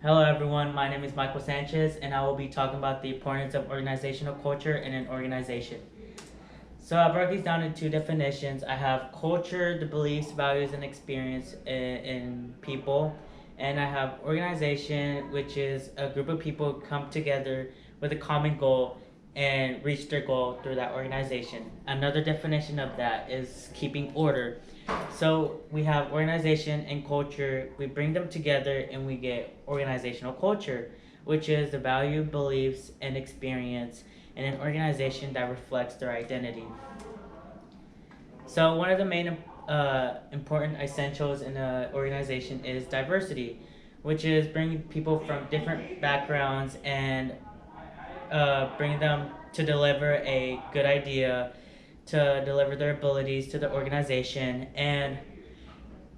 Hello everyone, my name is Michael Sanchez and I will be talking about the importance of organizational culture in an organization. So I broke these down in two definitions. I have culture, the beliefs, values, and experience in people. And I have organization, which is a group of people come together with a common goal and reach their goal through that organization. Another definition of that is keeping order. So we have organization and culture. We bring them together and we get organizational culture, which is the value, beliefs, and experience in an organization that reflects their identity. So one of the main important essentials in an organization is diversity, which is bringing people from different backgrounds and bring them to deliver a good idea, to deliver their abilities to the organization, and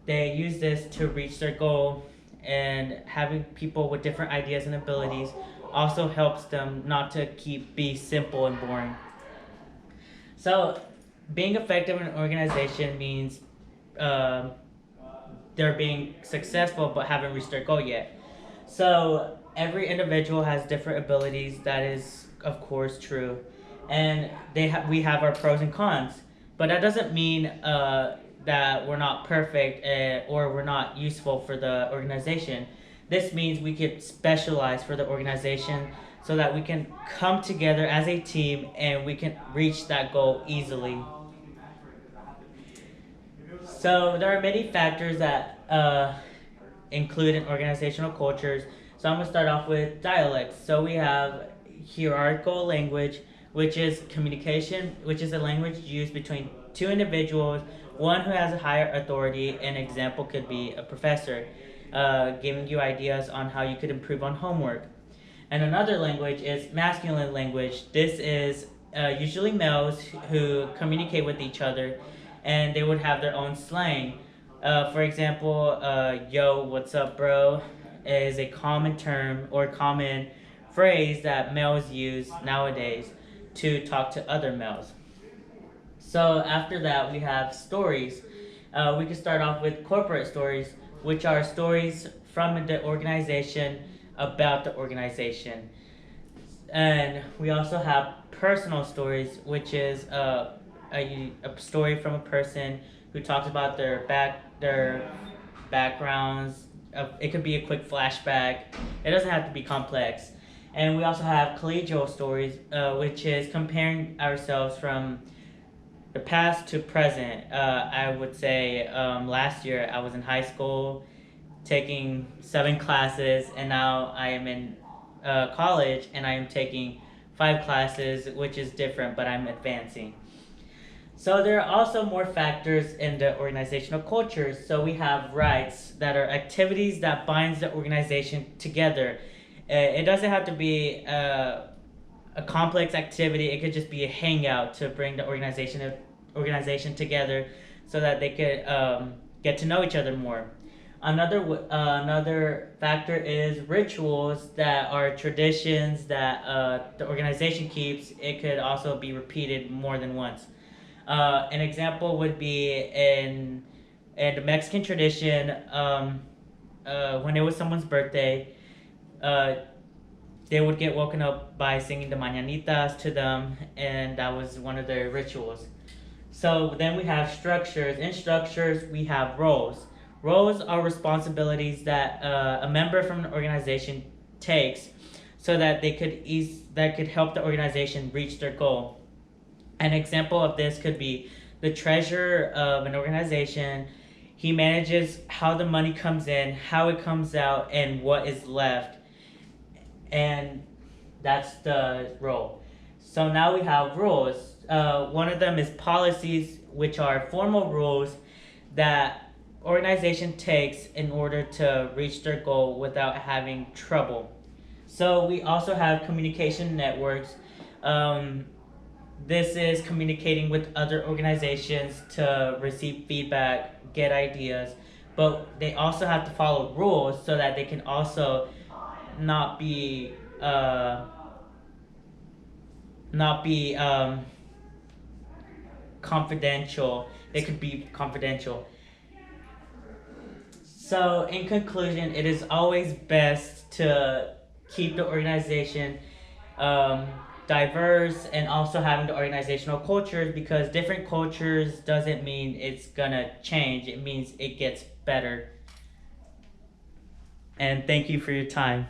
they use this to reach their goal. And having people with different ideas and abilities also helps them not to be simple and boring. So being effective in an organization means uh, they're being successful but haven't reached their goal yet. So every individual has different abilities. That is, of course, true, and we have our pros and cons. But that doesn't mean that we're not perfect or we're not useful for the organization. This means we could specialize for the organization so that we can come together as a team and we can reach that goal easily. So there are many factors that include in organizational cultures. So I'm going to start off with dialects. So we have hierarchical language, which is communication, which is a language used between two individuals, one who has a higher authority. An example could be a professor giving you ideas on how you could improve on homework. And another language is masculine language. This is usually males who communicate with each other and they would have their own slang. For example, yo, what's up, bro, is a common term or common phrase that males use nowadays to talk to other males. So after that, we have stories. We can start off with corporate stories, which are stories from the organization about the organization. And we also have personal stories, which is a story from a person who talks about their backgrounds. It could be a quick flashback. It doesn't have to be complex. And we also have collegial stories, which is comparing ourselves from the past to present. I would say last year I was in high school taking 7 classes, and now I am in college and I am taking 5 classes, which is different, but I'm advancing. So there are also more factors in the organizational culture. So we have rights that are activities that binds the organization together. It doesn't have to be a complex activity. It could just be a hangout to bring the organization together so that they could get to know each other more. Another factor is rituals that are traditions that the organization keeps. It could also be repeated more than once. An example would be in the Mexican tradition, when it was someone's birthday, uh, they would get woken up by singing the mañanitas to them, and that was one of their rituals. So then we have structures. In structures, we have roles. Roles are responsibilities that a member from an organization takes so that that could help the organization reach their goal. An example of this could be the treasurer of an organization. He manages how the money comes in, how it comes out, and what is left. And that's the role. So now we have rules. One of them is policies, which are formal rules that organization takes in order to reach their goal without having trouble. So we also have communication networks. This is communicating with other organizations to receive feedback, get ideas, but they also have to follow rules so that they can also not be not be confidential. They could be confidential. So, in conclusion, it is always best to keep the organization um, diverse and also having the organizational cultures, because different cultures doesn't mean it's gonna change, it means it gets better. And thank you for your time.